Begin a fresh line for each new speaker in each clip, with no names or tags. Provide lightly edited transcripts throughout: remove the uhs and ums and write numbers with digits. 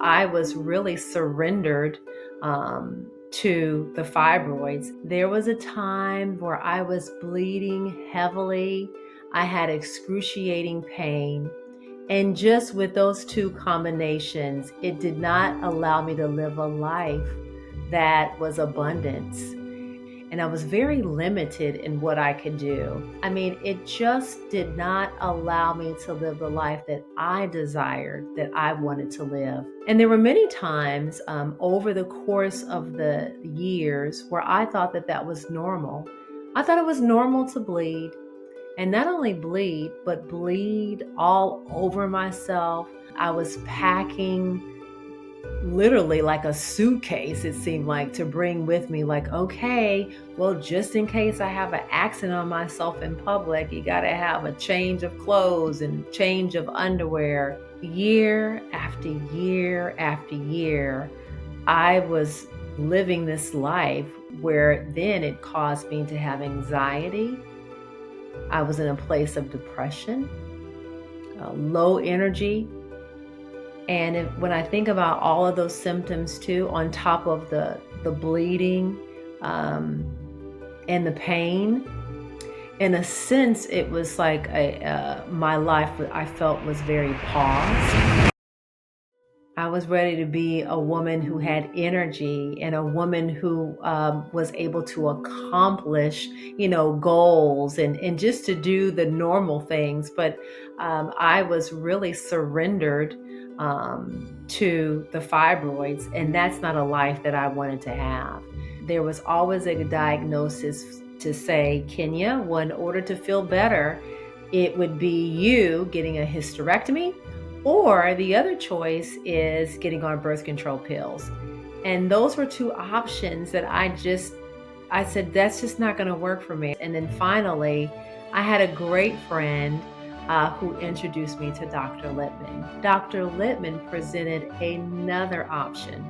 I was really surrendered to the fibroids. There was a time where I was bleeding heavily. I had excruciating pain. And just with those two combinations, it did not allow me to live a life that was abundance. And I was very limited in what I could do. I mean, it just did not allow me to live the life that I desired, that I wanted to live. And there were many times over the course of the years where I thought that that was normal. I thought it was normal to bleed, and not only bleed, but bleed all over myself. I was packing literally like a suitcase, it seemed like, to bring with me. Like, okay, well, just in case I have an accident on myself in public, you got to have a change of clothes and change of underwear. Year after year after year, I was living this life where then it caused me to have anxiety. I was in a place of depression, low energy. And when I think about all of those symptoms too, on top of the bleeding and the pain, in a sense, it was like my life, I felt, was very paused. I was ready to be a woman who had energy and a woman who was able to accomplish, goals and just to do the normal things. But I was really surrendered to the fibroids, and that's not a life that I wanted to have. There was always a diagnosis to say, Kenya, well, in order to feel better, it would be you getting a hysterectomy, or the other choice is getting on birth control pills. And those were two options that I said, that's just not going to work for me. And then finally, I had a great friend who introduced me to Dr. Lipman. Dr. Lipman presented another option,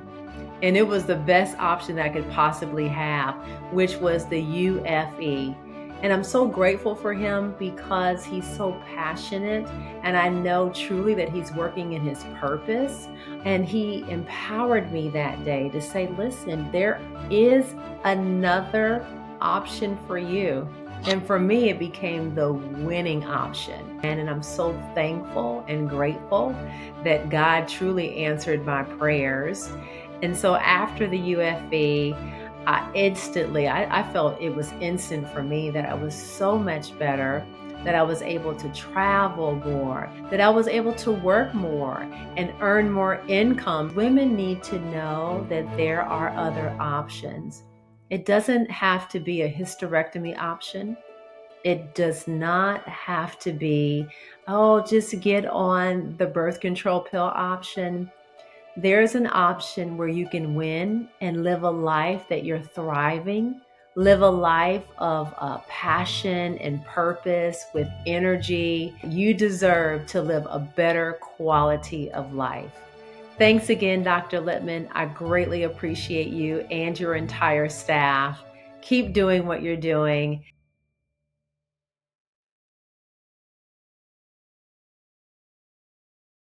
and it was the best option I could possibly have, which was the UFE. And I'm so grateful for him because he's so passionate, and I know truly that he's working in his purpose. And he empowered me that day to say, listen, there is another option for you. And for me, it became the winning option. And I'm so thankful and grateful that God truly answered my prayers. And so after the UFE, I felt it was instant for me, that I was so much better, that I was able to travel more, that I was able to work more and earn more income. Women need to know that there are other options. It doesn't have to be a hysterectomy option. It does not have to be, just get on the birth control pill option. There's an option where you can win and live a life that you're thriving, live a life of passion and purpose with energy. You deserve to live a better quality of life. Thanks again, Dr. Lipman. I greatly appreciate you and your entire staff. Keep doing what you're doing.